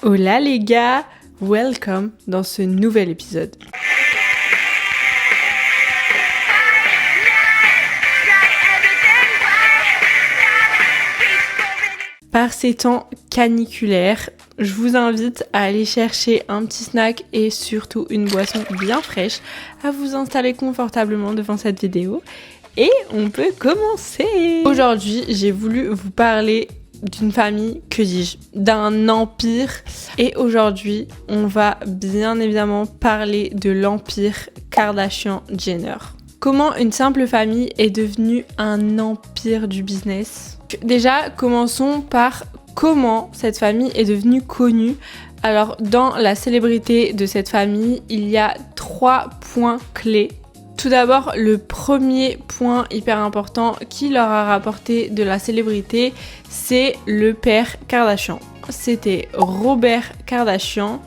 Hola les gars, welcome dans ce nouvel épisode. Par ces temps caniculaires, je vous invite à aller chercher un petit snack et surtout une boisson bien fraîche, à vous installer confortablement devant cette vidéo et on peut commencer. Aujourd'hui, j'ai voulu vous parler d'une famille, que dis-je, d'un empire. Et aujourd'hui, on va bien évidemment parler de l'empire Kardashian-Jenner. Comment une simple famille est devenue un empire du business ? Déjà, commençons par comment cette famille est devenue connue. Alors, dans la célébrité de cette famille, il y a 3 points clés. Tout d'abord, le premier point hyper important qui leur a rapporté de la célébrité, c'est le père Kardashian. C'était Robert Kardashian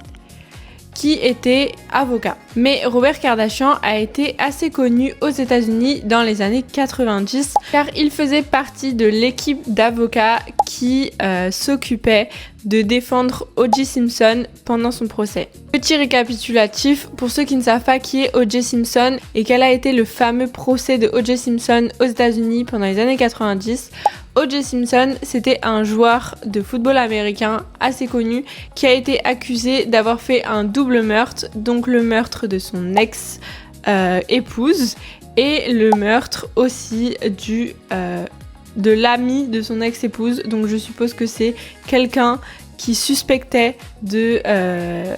qui était avocat. Mais Robert Kardashian a été assez connu aux États-Unis dans les années 90 car il faisait partie de l'équipe d'avocats qui s'occupait de défendre O.J. Simpson pendant son procès. Petit récapitulatif, pour ceux qui ne savent pas qui est O.J. Simpson et quel a été le fameux procès de O.J. Simpson aux États-Unis pendant les années 90, O.J. Simpson, c'était un joueur de football américain assez connu qui a été accusé d'avoir fait un double meurtre, donc le meurtre de son ex-épouse et le meurtre aussi de l'ami de son ex-épouse. Donc je suppose que c'est quelqu'un qui suspectait de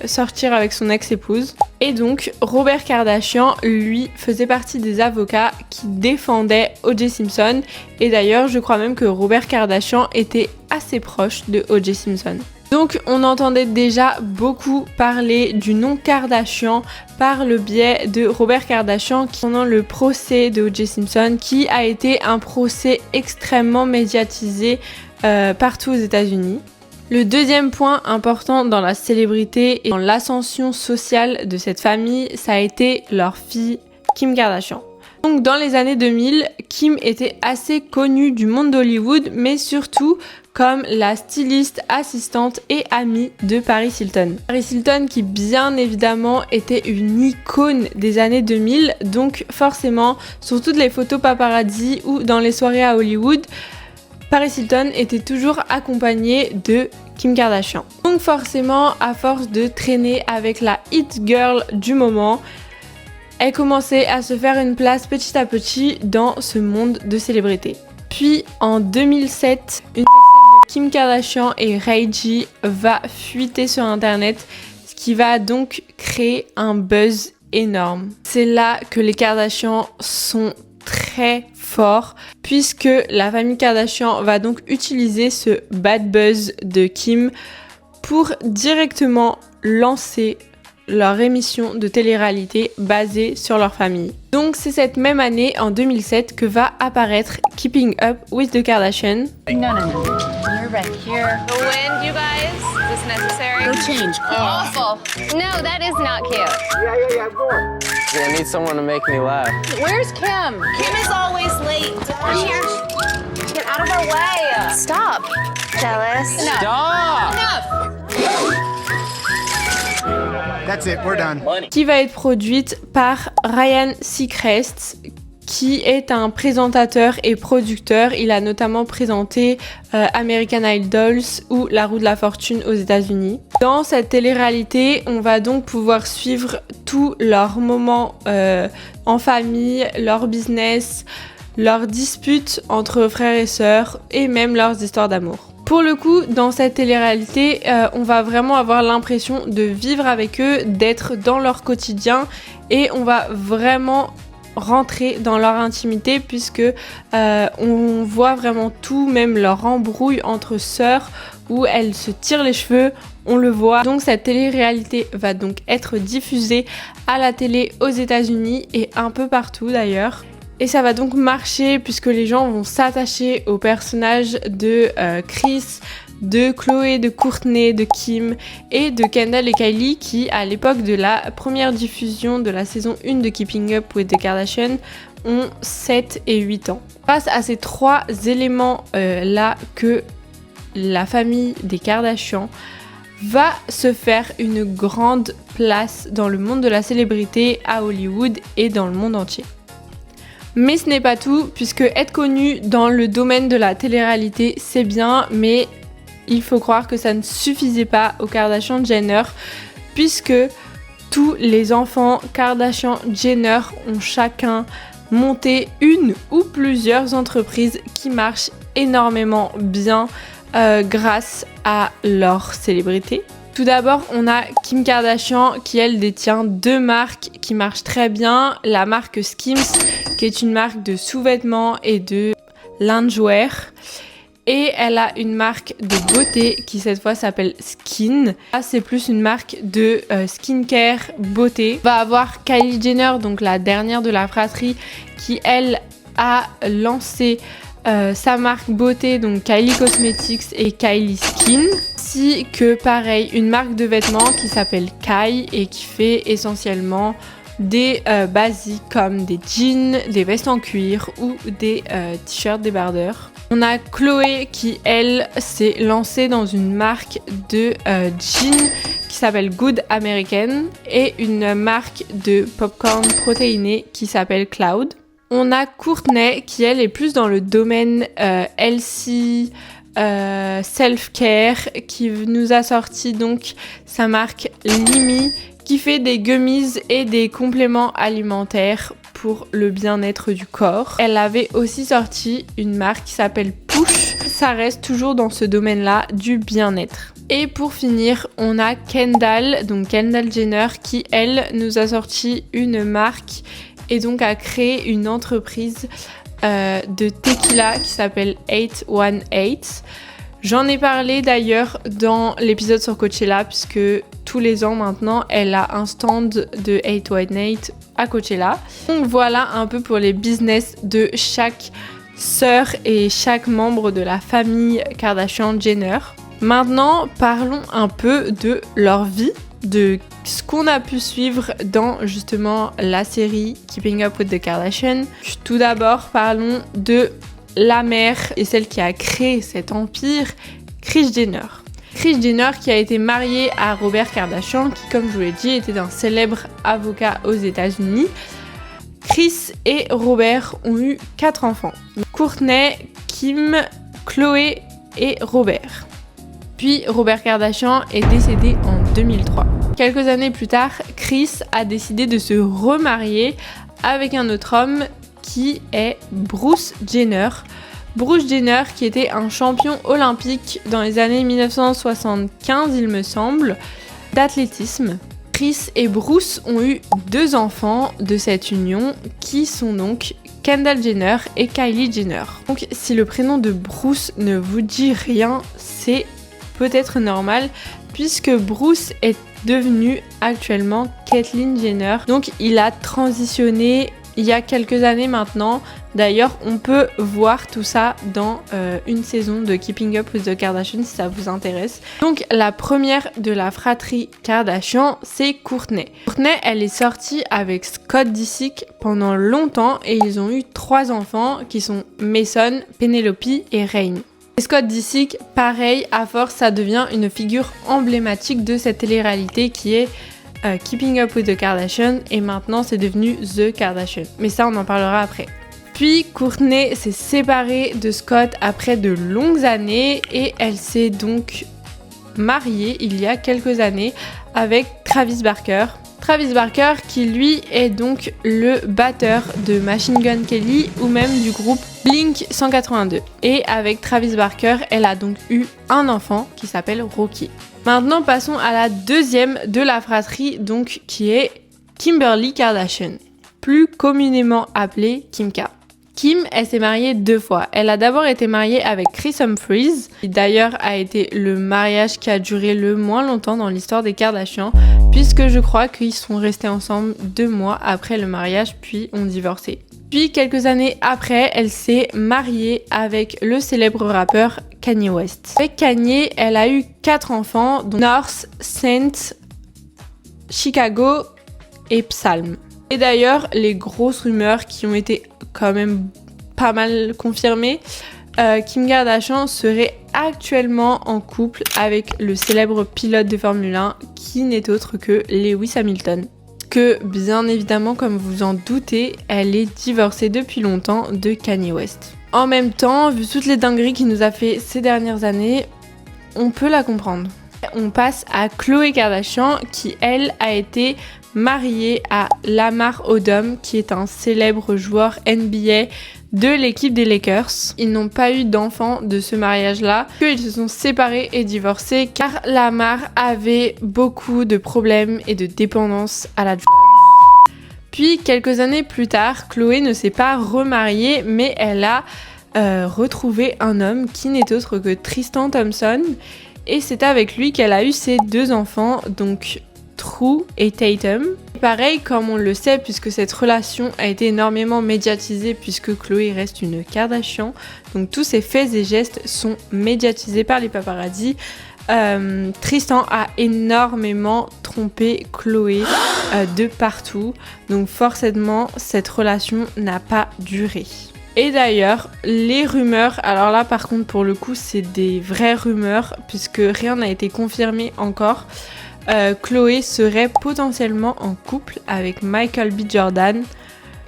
sortir avec son ex-épouse. Et donc, Robert Kardashian, lui, faisait partie des avocats qui défendaient O.J. Simpson. Et d'ailleurs, je crois même que Robert Kardashian était assez proche de O.J. Simpson. Donc, on entendait déjà beaucoup parler du nom Kardashian par le biais de Robert Kardashian pendant le procès de O.J. Simpson, qui a été un procès extrêmement médiatisé partout aux États-Unis. Le deuxième point important dans la célébrité et dans l'ascension sociale de cette famille, ça a été leur fille Kim Kardashian. Donc dans les années 2000, Kim était assez connue du monde d'Hollywood, mais surtout comme la styliste, assistante et amie de Paris Hilton. Paris Hilton qui bien évidemment était une icône des années 2000, donc forcément sur toutes les photos paparazzi ou dans les soirées à Hollywood, Paris Hilton était toujours accompagnée de Kim Kardashian. Donc forcément, à force de traîner avec la hit girl du moment, elle commençait à se faire une place petit à petit dans ce monde de célébrités. Puis en 2007, une de Kim Kardashian et Ray-J va fuiter sur internet, ce qui va donc créer un buzz énorme. C'est là que les Kardashian sont très fort puisque la famille Kardashian va donc utiliser ce bad buzz de Kim pour directement lancer leur émission de télé-réalité basée sur leur famille. Donc c'est cette même année, en 2007, que va apparaître Keeping Up with the Kardashians. No. You're right here. The wind, you guys. Is this necessary? Go change. Awful. No, that is not cute. Yeah, go on. I need someone to make me laugh. Where's Kim? Kim is always late. Here. Get out of our way. Stop. Jealous. Stop! Enough. That's it, we're done. Qui va être produite par Ryan Seacrest, qui est un présentateur et producteur. Il a notamment présenté American Idol ou La Roue de la Fortune aux États-Unis. Dans cette télé-réalité, on va donc pouvoir suivre tous leurs moments en famille, leur business, leurs disputes entre frères et sœurs et même leurs histoires d'amour. Pour le coup, dans cette télé-réalité, on va vraiment avoir l'impression de vivre avec eux, d'être dans leur quotidien et on va vraiment rentrer dans leur intimité puisque on voit vraiment tout, même leur embrouille entre sœurs où elles se tirent les cheveux, on le voit. Donc cette télé-réalité va donc être diffusée à la télé aux États-Unis et un peu partout d'ailleurs. Et ça va donc marcher puisque les gens vont s'attacher aux personnages de Kris, de Khloé, de Kourtney, de Kim et de Kendall et Kylie qui, à l'époque de la première diffusion de la saison 1 de Keeping Up with the Kardashians, ont 7 et 8 ans. Face à ces 3 éléments là que la famille des Kardashians va se faire une grande place dans le monde de la célébrité à Hollywood et dans le monde entier. Mais ce n'est pas tout, puisque être connu dans le domaine de la télé-réalité, c'est bien, mais il faut croire que ça ne suffisait pas aux Kardashian-Jenner, puisque tous les enfants Kardashian-Jenner ont chacun monté une ou plusieurs entreprises qui marchent énormément bien grâce à leur célébrité. Tout d'abord, on a Kim Kardashian qui, elle, détient 2 marques qui marchent très bien. La marque Skims, qui est une marque de sous-vêtements et de loungewear. Et elle a une marque de beauté qui, cette fois, s'appelle Skin. Là, c'est plus une marque de skincare beauté. On va avoir Kylie Jenner, donc la dernière de la fratrie, qui, elle, a lancé sa marque beauté, donc Kylie Cosmetics et Kylie Skin, ainsi que pareil une marque de vêtements qui s'appelle Kai et qui fait essentiellement des basiques comme des jeans, des vestes en cuir ou des t-shirts débardeurs. On a Chloé qui, elle, s'est lancée dans une marque de jeans qui s'appelle Good American et une marque de popcorn protéiné qui s'appelle Cloud. On a Kourtney qui, elle, est plus dans le domaine healthy, self-care, qui nous a sorti donc sa marque Limi, qui fait des gummies et des compléments alimentaires pour le bien-être du corps. Elle avait aussi sorti une marque qui s'appelle Push. Ça reste toujours dans ce domaine-là du bien-être. Et pour finir, on a Kendall, donc Kendall Jenner, qui, elle, nous a sorti une marque et donc a créé une entreprise de tequila qui s'appelle 818. J'en ai parlé d'ailleurs dans l'épisode sur Coachella, puisque tous les ans maintenant, elle a un stand de 818 à Coachella. Donc voilà un peu pour les business de chaque sœur et chaque membre de la famille Kardashian-Jenner. Maintenant, parlons un peu de leur vie, de ce qu'on a pu suivre dans justement la série Keeping Up with the Kardashians. Tout d'abord, parlons de la mère et celle qui a créé cet empire, Kris Jenner. Kris Jenner qui a été mariée à Robert Kardashian, qui, comme je vous l'ai dit, était un célèbre avocat aux États-Unis. Kris et Robert ont eu 4 enfants. Kourtney, Kim, Chloé et Robert. Puis Robert Kardashian est décédé en 2003. Quelques années plus tard, Kris a décidé de se remarier avec un autre homme qui est Bruce Jenner. Bruce Jenner qui était un champion olympique dans les années 1975, il me semble, d'athlétisme. Kris et Bruce ont eu 2 enfants de cette union qui sont donc Kendall Jenner et Kylie Jenner. Donc si le prénom de Bruce ne vous dit rien, c'est peut-être normal puisque Bruce est devenu actuellement Caitlyn Jenner. Donc il a transitionné il y a quelques années maintenant. D'ailleurs, on peut voir tout ça dans une saison de Keeping Up with the Kardashians si ça vous intéresse. Donc la première de la fratrie Kardashian, c'est Kourtney. Kourtney, elle est sortie avec Scott Disick pendant longtemps et ils ont eu 3 enfants qui sont Mason, Penelope et Reign. Et Scott Disick, pareil, à force, ça devient une figure emblématique de cette télé-réalité qui est Keeping Up with the Kardashians et maintenant c'est devenu The Kardashian. Mais ça, on en parlera après. Puis Kourtney s'est séparée de Scott après de longues années et elle s'est donc mariée il y a quelques années avec Travis Barker. Travis Barker qui lui est donc le batteur de Machine Gun Kelly ou même du groupe Blink 182. Et avec Travis Barker, elle a donc eu un enfant qui s'appelle Rocky. Maintenant passons à la deuxième de la fratrie donc qui est Kimberly Kardashian, plus communément appelée Kim K. Kim, elle s'est mariée 2 fois. Elle a d'abord été mariée avec Kris Humphries, qui d'ailleurs a été le mariage qui a duré le moins longtemps dans l'histoire des Kardashians, puisque je crois qu'ils sont restés ensemble 2 mois après le mariage, puis ont divorcé. Puis quelques années après, elle s'est mariée avec le célèbre rappeur Kanye West. Avec Kanye, elle a eu 4 enfants, dont North, Saint, Chicago et Psalm. Et d'ailleurs, les grosses rumeurs qui ont été quand même pas mal confirmées, Kim Kardashian serait actuellement en couple avec le célèbre pilote de Formule 1 qui n'est autre que Lewis Hamilton. Que bien évidemment, comme vous en doutez, elle est divorcée depuis longtemps de Kanye West. En même temps, vu toutes les dingueries qu'il nous a fait ces dernières années, on peut la comprendre. On passe à Khloé Kardashian qui, elle, a été mariée à Lamar Odom qui est un célèbre joueur NBA de l'équipe des Lakers. Ils n'ont pas eu d'enfants de ce mariage-là, qu'ils se sont séparés et divorcés car Lamar avait beaucoup de problèmes et de dépendance à la drogue. Puis quelques années plus tard, Khloé ne s'est pas remariée mais elle a retrouvé un homme qui n'est autre que Tristan Thompson et c'est avec lui qu'elle a eu ses 2 enfants, donc True et Tatum. Pareil, comme on le sait, puisque cette relation a été énormément médiatisée, puisque Khloé reste une Kardashian, donc tous ses faits et gestes sont médiatisés par les paparazzi. Tristan a énormément trompé Khloé de partout, donc forcément cette relation n'a pas duré. Et d'ailleurs, les rumeurs, alors là par contre pour le coup c'est des vraies rumeurs, puisque rien n'a été confirmé encore. Khloé serait potentiellement en couple avec Michael B. Jordan,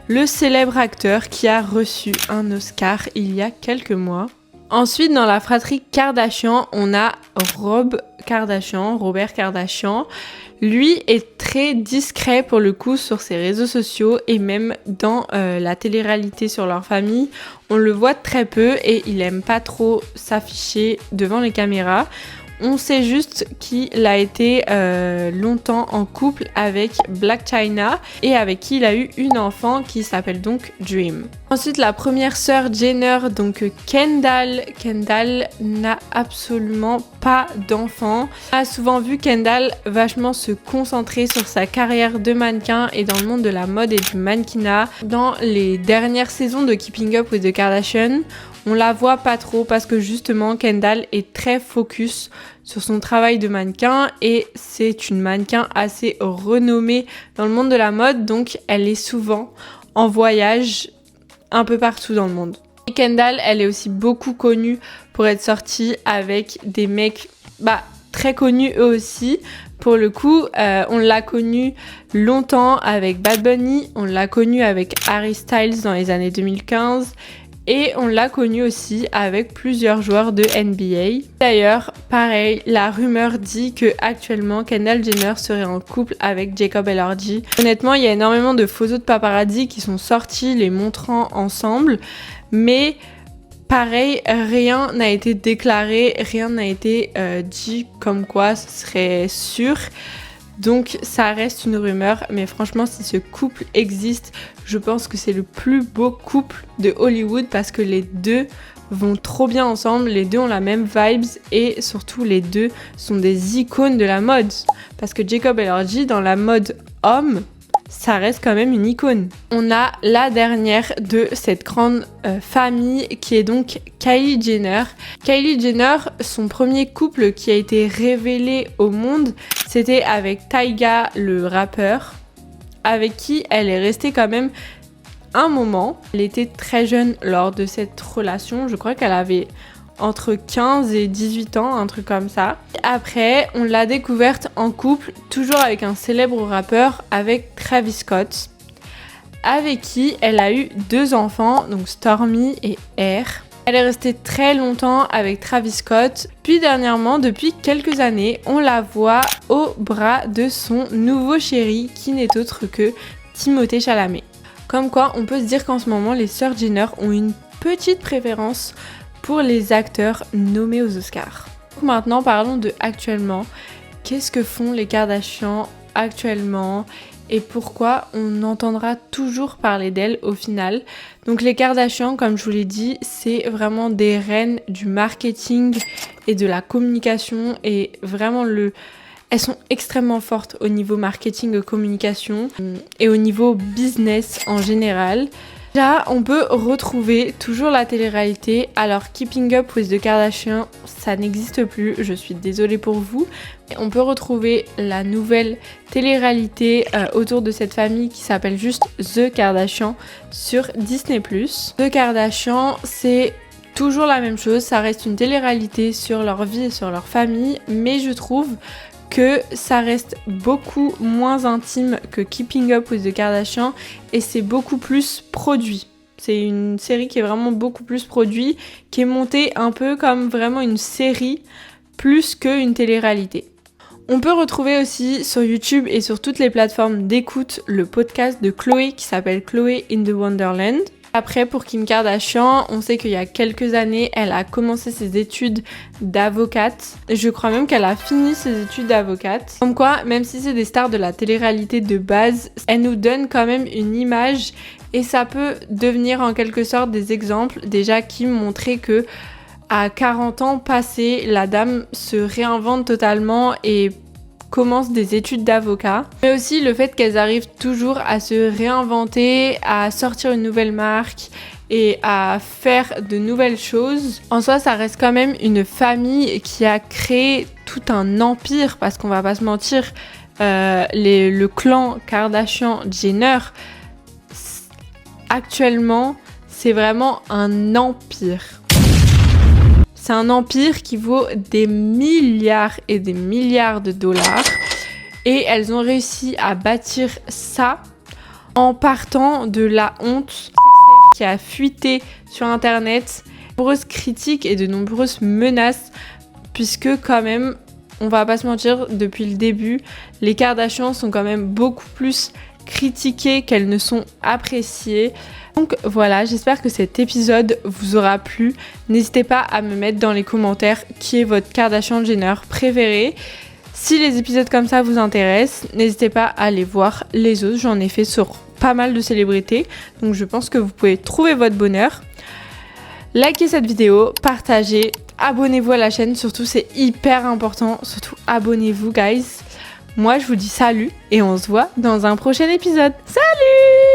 le célèbre acteur qui a reçu un Oscar il y a quelques mois. Ensuite, dans la fratrie Kardashian, on a Robert Kardashian. Lui est très discret pour le coup sur ses réseaux sociaux et même dans la télé-réalité sur leur famille. On le voit très peu et il aime pas trop s'afficher devant les caméras. On sait juste qu'il a été longtemps en couple avec Blac Chyna et avec qui il a eu une enfant qui s'appelle donc Dream. Ensuite, la première sœur Jenner, donc Kendall. Kendall n'a absolument pas d'enfant. On a souvent vu Kendall vachement se concentrer sur sa carrière de mannequin et dans le monde de la mode et du mannequinat. Dans les dernières saisons de Keeping Up with the Kardashians, on la voit pas trop parce que justement Kendall est très focus sur son travail de mannequin et c'est une mannequin assez renommée dans le monde de la mode, donc elle est souvent en voyage un peu partout dans le monde. Et Kendall, elle est aussi beaucoup connue pour être sortie avec des mecs très connus eux aussi. Pour le coup, on l'a connue longtemps avec Bad Bunny, on l'a connue avec Harry Styles dans les années 2015 et on l'a connue aussi avec plusieurs joueurs de NBA. D'ailleurs, pareil, la rumeur dit que actuellement Kendall Jenner serait en couple avec Jacob Elordi. Honnêtement, il y a énormément de photos de paparazzi qui sont sorties les montrant ensemble, mais pareil, rien n'a été déclaré, rien n'a été dit comme quoi ce serait sûr. Donc ça reste une rumeur, mais franchement si ce couple existe, je pense que c'est le plus beau couple de Hollywood parce que les deux vont trop bien ensemble, les deux ont la même vibes et surtout les deux sont des icônes de la mode. Parce que Jacob Elordi dans la mode homme, ça reste quand même une icône. On a la dernière de cette grande famille qui est donc Kylie Jenner. Kylie Jenner, son premier couple qui a été révélé au monde, c'était avec Tyga, le rappeur, avec qui elle est restée quand même un moment. Elle était très jeune lors de cette relation, je crois qu'elle avait entre 15 et 18 ans, un truc comme ça. Après, on l'a découverte en couple, toujours avec un célèbre rappeur, avec Travis Scott, avec qui elle a eu 2 enfants, donc Stormi et Air. Elle est restée très longtemps avec Travis Scott, puis dernièrement, depuis quelques années, on la voit au bras de son nouveau chéri, qui n'est autre que Timothée Chalamet. Comme quoi, on peut se dire qu'en ce moment, les sœurs Jenner ont une petite préférence pour les acteurs nommés aux Oscars. Maintenant, parlons de actuellement. Qu'est-ce que font les Kardashians actuellement et pourquoi on entendra toujours parler d'elles au final. Donc les Kardashians, comme je vous l'ai dit, c'est vraiment des reines du marketing et de la communication et vraiment elles sont extrêmement fortes au niveau marketing et communication et au niveau business en général. Là, on peut retrouver toujours la télé-réalité. Alors, Keeping Up with the Kardashians, ça n'existe plus, je suis désolée pour vous. On peut retrouver la nouvelle télé-réalité autour de cette famille qui s'appelle juste The Kardashians sur Disney+. The Kardashians, c'est toujours la même chose, ça reste une télé-réalité sur leur vie et sur leur famille, mais je trouve que ça reste beaucoup moins intime que Keeping Up with the Kardashians et c'est beaucoup plus produit. C'est une série qui est vraiment beaucoup plus produite, qui est montée un peu comme vraiment une série plus qu'une télé-réalité. On peut retrouver aussi sur YouTube et sur toutes les plateformes d'écoute le podcast de Khloé qui s'appelle Khloé in the Wonderland. Après, pour Kim Kardashian, on sait qu'il y a quelques années, elle a commencé ses études d'avocate. Je crois même qu'elle a fini ses études d'avocate. Comme quoi, même si c'est des stars de la télé-réalité de base, elle nous donne quand même une image et ça peut devenir en quelque sorte des exemples. Déjà, Kim montrait que à 40 ans passés, la dame se réinvente totalement et commence des études d'avocat. Mais aussi le fait qu'elles arrivent toujours à se réinventer, à sortir une nouvelle marque et à faire de nouvelles choses. En soi, ça reste quand même une famille qui a créé tout un empire, parce qu'on va pas se mentir, le clan Kardashian-Jenner, actuellement, c'est vraiment un empire. C'est un empire qui vaut des milliards et des milliards de dollars. Et elles ont réussi à bâtir ça en partant de la honte qui a fuité sur internet, de nombreuses critiques et de nombreuses menaces, puisque quand même, on va pas se mentir, depuis le début, les Kardashians sont quand même beaucoup plus critiquées qu'elles ne sont appréciées. Donc voilà, j'espère que cet épisode vous aura plu. N'hésitez pas à me mettre dans les commentaires qui est votre Kardashian-Jenner préféré. Si les épisodes comme ça vous intéressent, n'hésitez pas à aller voir les autres. J'en ai fait sur pas mal de célébrités, donc je pense que vous pouvez trouver votre bonheur. Likez cette vidéo, partagez, abonnez-vous à la chaîne, surtout c'est hyper important, surtout abonnez-vous guys. Moi je vous dis salut et on se voit dans un prochain épisode. Salut!